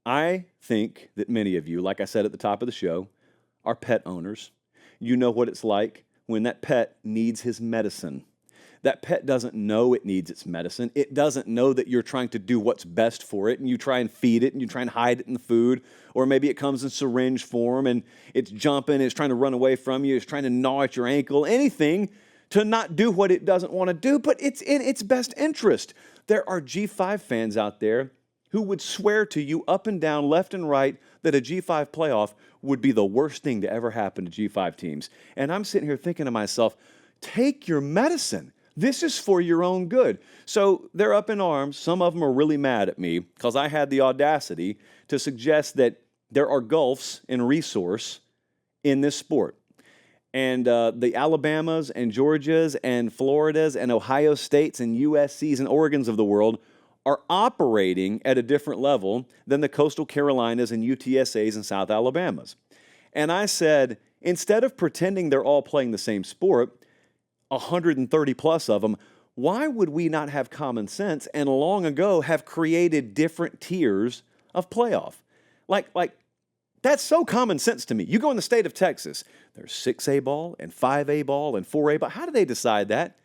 I think that many of you, like I said at the top of the show, are pet owners. You know what it's like when that pet needs his medicine. That pet doesn't know it needs its medicine. It doesn't know that you're trying to do what's best for it, and you try and feed it, and you try and hide it in the food, or maybe it comes in syringe form, and it's jumping, it's trying to run away from you, it's trying to gnaw at your ankle, anything to not do what it doesn't want to do, but it's in its best interest. There are G5 fans out there who would swear to you up and down, left and right, that a G5 playoff would be the worst thing to ever happen to G5 teams. And I'm sitting here thinking to myself, take your medicine. This is for your own good. So they're up in arms. Some of them are really mad at me because I had the audacity to suggest that there are gulfs in resource in this sport. And the Alabamas and Georgias and Floridas and Ohio States and USCs and Oregons of the world are operating at a different level than the Coastal Carolinas and UTSAs and South Alabamas. And I said, instead of pretending they're all playing the same sport, 130 plus of them, why would we not have common sense and long ago have created different tiers of playoff? Like that's so common sense to me. You go in the state of Texas, there's 6A ball and 5A ball and 4A ball. How do they decide that?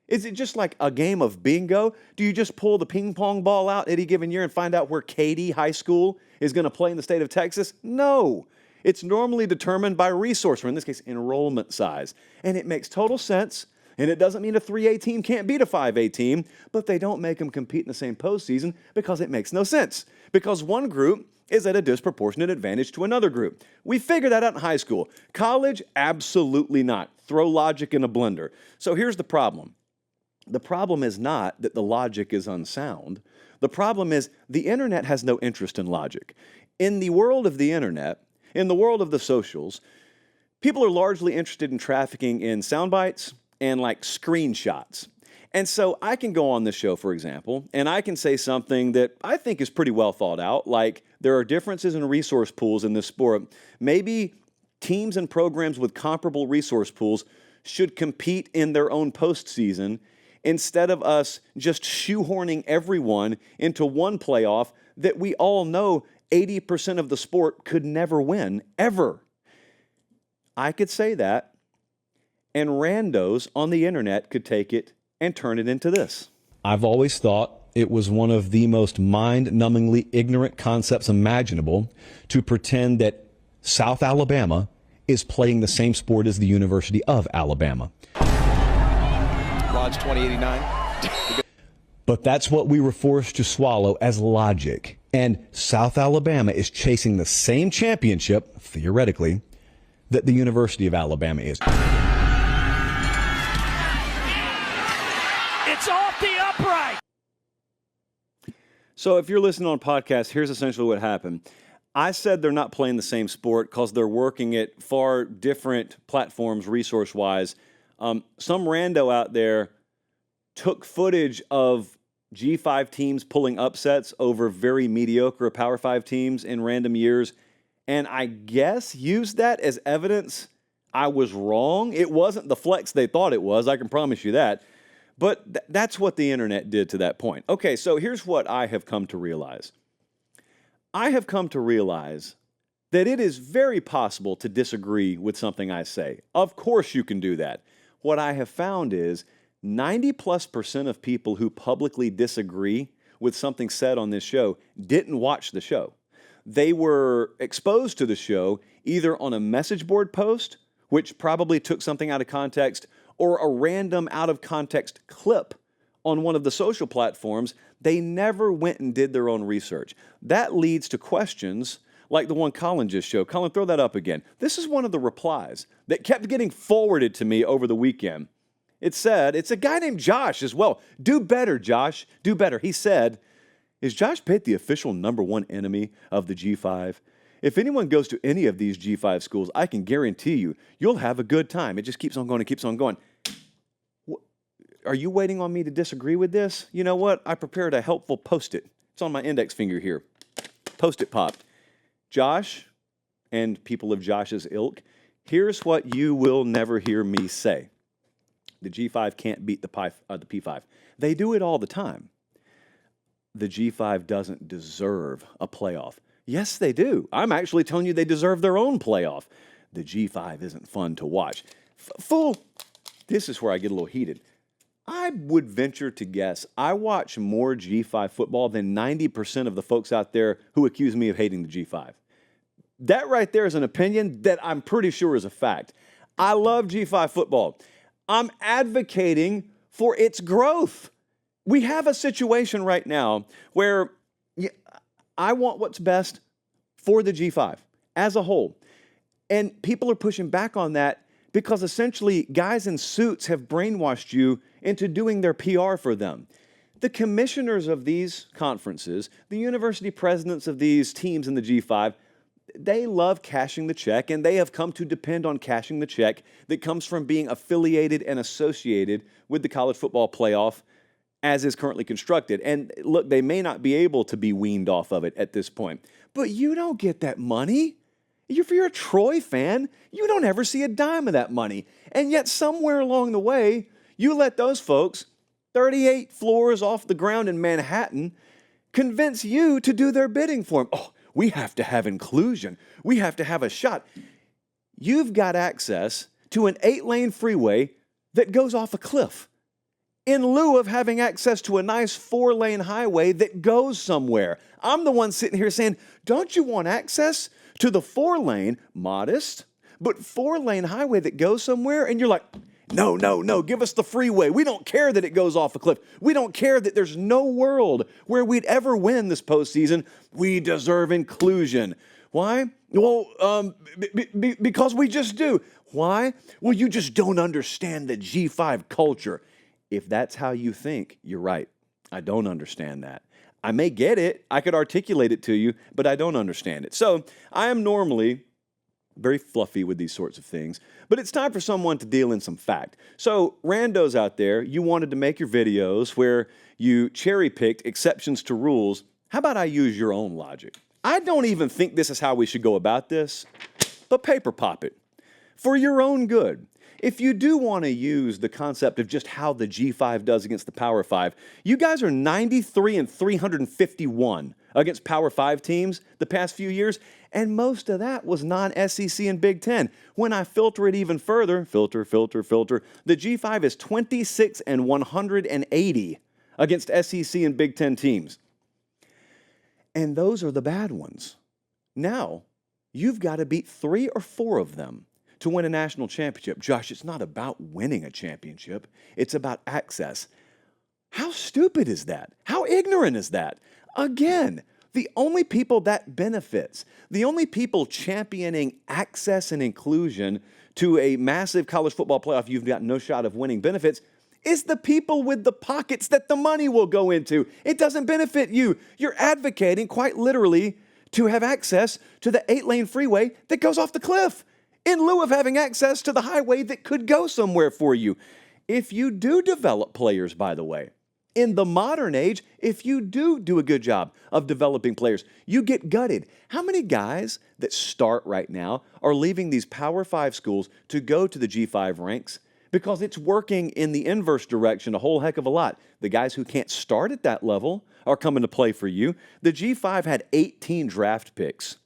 Is it just like a game of bingo? Do you just pull the ping pong ball out any given year and find out where Katy High School is going to play in the state of Texas? No. It's normally determined by resource, or in this case, enrollment size. And it makes total sense. And it doesn't mean a 3A team can't beat a 5A team, but they don't make them compete in the same postseason because it makes no sense. Because one group is at a disproportionate advantage to another group. We figured that out in high school. College, absolutely not. Throw logic in a blender. So here's the problem. The problem is not that the logic is unsound. The problem is the internet has no interest in logic. In the world of the internet, in the world of the socials, people are largely interested in trafficking in sound bites and like screenshots. And so I can go on this show, for example, and I can say something that I think is pretty well thought out, like there are differences in resource pools in this sport. Maybe teams and programs with comparable resource pools should compete in their own postseason instead of us just shoehorning everyone into one playoff that we all know 80% of the sport could never win, ever. I could say that, and randos on the internet could take it and turn it into this. I've always thought it was one of the most mind-numbingly ignorant concepts imaginable to pretend that South Alabama is playing the same sport as the University of Alabama. Rod's 2089. But that's what we were forced to swallow as logic. And South Alabama is chasing the same championship, theoretically, that the University of Alabama is. It's off the upright. So if you're listening on podcast, here's essentially what happened. I said they're not playing the same sport because they're working at far different platforms resource-wise. Some rando out there took footage of G5 teams pulling upsets over very mediocre Power 5 teams in random years, and I guess used that as evidence I was wrong. It wasn't the flex they thought it was, I can promise you that. But that's what the internet did to that point. Okay, so here's what I have come to realize. I have come to realize that it is very possible to disagree with something I say. Of course you can do that. What I have found is 90+% of people who publicly disagree with something said on this show didn't watch the show. They were exposed to the show either on a message board post, which probably took something out of context, or a random out-of-context clip on one of the social platforms. They never went and did their own research. That leads to questions like the one Colin just showed. Colin, throw that up again. This is one of the replies that kept getting forwarded to me over the weekend. It said, it's a guy named Josh as well. Do better, Josh. Do better. He said, is Josh Pate the official #1 enemy of the G5? If anyone goes to any of these G5 schools, I can guarantee you, you'll have a good time. It just keeps on going and keeps on going. Are you waiting on me to disagree with this? You know what? I prepared a helpful Post-it. It's on my index finger here. Post-it popped. Josh and people of Josh's ilk, here's what you will never hear me say. The G5 can't beat the P5. They do it all the time. The G5 doesn't deserve a playoff. Yes, they do. I'm actually telling you they deserve their own playoff. The G5 isn't fun to watch. Fool, this is where I get a little heated. I would venture to guess I watch more G5 football than 90% of the folks out there who accuse me of hating the G5. That right there is an opinion that I'm pretty sure is a fact. I love G5 football. I'm advocating for its growth. We have a situation right now where I want what's best for the G5 as a whole. And people are pushing back on that because essentially guys in suits have brainwashed you into doing their PR for them. The commissioners of these conferences, the university presidents of these teams in the G5, they love cashing the check, and they have come to depend on cashing the check that comes from being affiliated and associated with the college football playoff as is currently constructed. And look, they may not be able to be weaned off of it at this point, but you don't get that money. If you're a Troy fan, you don't ever see a dime of that money. And yet somewhere along the way, you let those folks, 38 floors off the ground in Manhattan, convince you to do their bidding for them. Oh, we have to have inclusion. We have to have a shot. You've got access to an 8-lane freeway that goes off a cliff in lieu of having access to a nice 4-lane highway that goes somewhere. I'm the one sitting here saying, don't you want access to the 4-lane, modest, but 4-lane highway that goes somewhere? And you're like, no, give us the freeway. We don't care that it goes off a cliff. We don't care that there's no world where we'd ever win this postseason. We deserve inclusion. Why? Well, because we just do. Why? Well, you just don't understand the G5 culture. If that's how you think, you're right. I don't understand that. I may get it. I could articulate it to you, but I don't understand it. So I am normally very fluffy with these sorts of things, but it's time for someone to deal in some fact. So randos out there, you wanted to make your videos where you cherry-picked exceptions to rules. How about I use your own logic? I don't even think this is how we should go about this, but paper pop it for your own good. If you do want to use the concept of just how the G5 does against the Power 5, you guys are 93 and 351 against Power 5 teams the past few years, and most of that was non-SEC and Big Ten. When I filter it even further, filter, the G5 is 26 and 180 against SEC and Big Ten teams. And those are the bad ones. Now, you've got to beat 3 or 4 of them to win a national championship. Josh, it's not about winning a championship. It's about access. How stupid is that? How ignorant is that? Again, the only people that benefits, the only people championing access and inclusion to a massive college football playoff you've got no shot of winning benefits is the people with the pockets that the money will go into. It doesn't benefit you. You're advocating, quite literally, to have access to the 8-lane freeway that goes off the cliff, in lieu of having access to the highway that could go somewhere for you. If you do develop players, by the way, in the modern age, if you do a good job of developing players, you get gutted. How many guys that start right now are leaving these Power 5 schools to go to the G5 ranks because it's working in the inverse direction a whole heck of a lot? The guys who can't start at that level are coming to play for you. The G5 had 18 draft picks.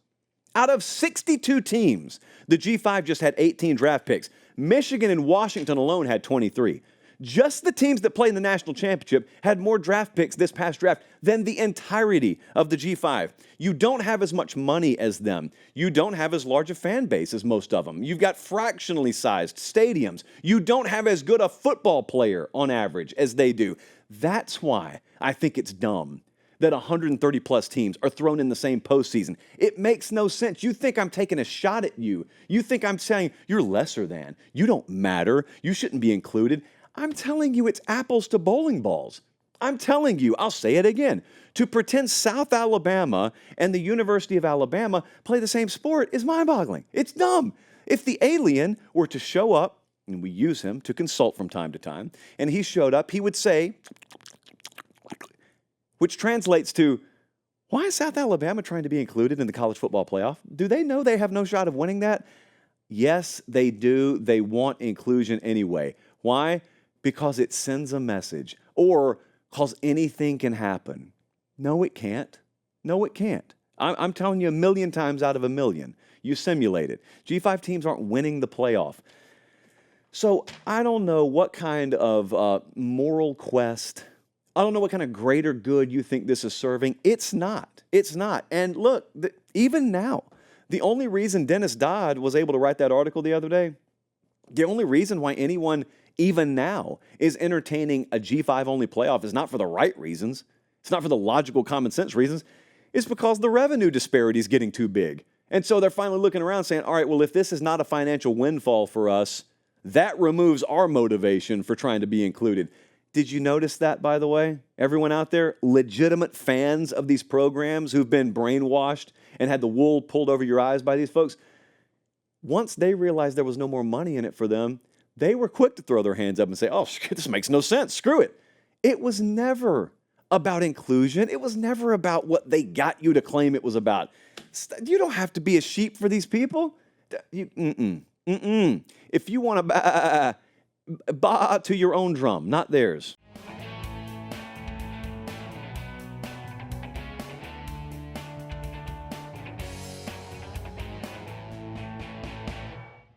Out of 62 teams, the G5 just had 18 draft picks. Michigan and Washington alone had 23. Just the teams that play in the national championship had more draft picks this past draft than the entirety of the G5. You don't have as much money as them. You don't have as large a fan base as most of them. You've got fractionally sized stadiums. You don't have as good a football player on average as they do. That's why I think it's dumb that 130-plus teams are thrown in the same postseason. It makes no sense. You think I'm taking a shot at you. You think I'm saying you're lesser than. You don't matter. You shouldn't be included. I'm telling you it's apples to bowling balls. I'm telling you, I'll say it again, to pretend South Alabama and the University of Alabama play the same sport is mind-boggling. It's dumb. If the alien were to show up, and we use him to consult from time to time, and he showed up, he would say, which translates to, why is South Alabama trying to be included in the college football playoff? Do they know they have no shot of winning that? Yes, they do. They want inclusion anyway. Why? Because it sends a message, or because anything can happen. No, it can't. No, it can't. I'm telling you, a million times out of a million. You simulate it. G5 teams aren't winning the playoff. So I don't know what kind of moral quest, I don't know what kind of greater good you think this is serving. It's not. It's not. And look, even now, the only reason Dennis Dodd was able to write that article the other day, the only reason why anyone even now is entertaining a G5-only playoff is not for the right reasons. It's not for the logical, common sense reasons. It's because the revenue disparity is getting too big. And so they're finally looking around saying, all right, well, if this is not a financial windfall for us, that removes our motivation for trying to be included. Did you notice that, by the way? Everyone out there, legitimate fans of these programs who've been brainwashed and had the wool pulled over your eyes by these folks, once they realized there was no more money in it for them, they were quick to throw their hands up and say, oh, this makes no sense, screw it. It was never about inclusion. It was never about what they got you to claim it was about. You don't have to be a sheep for these people. If you want to bah to your own drum, not theirs.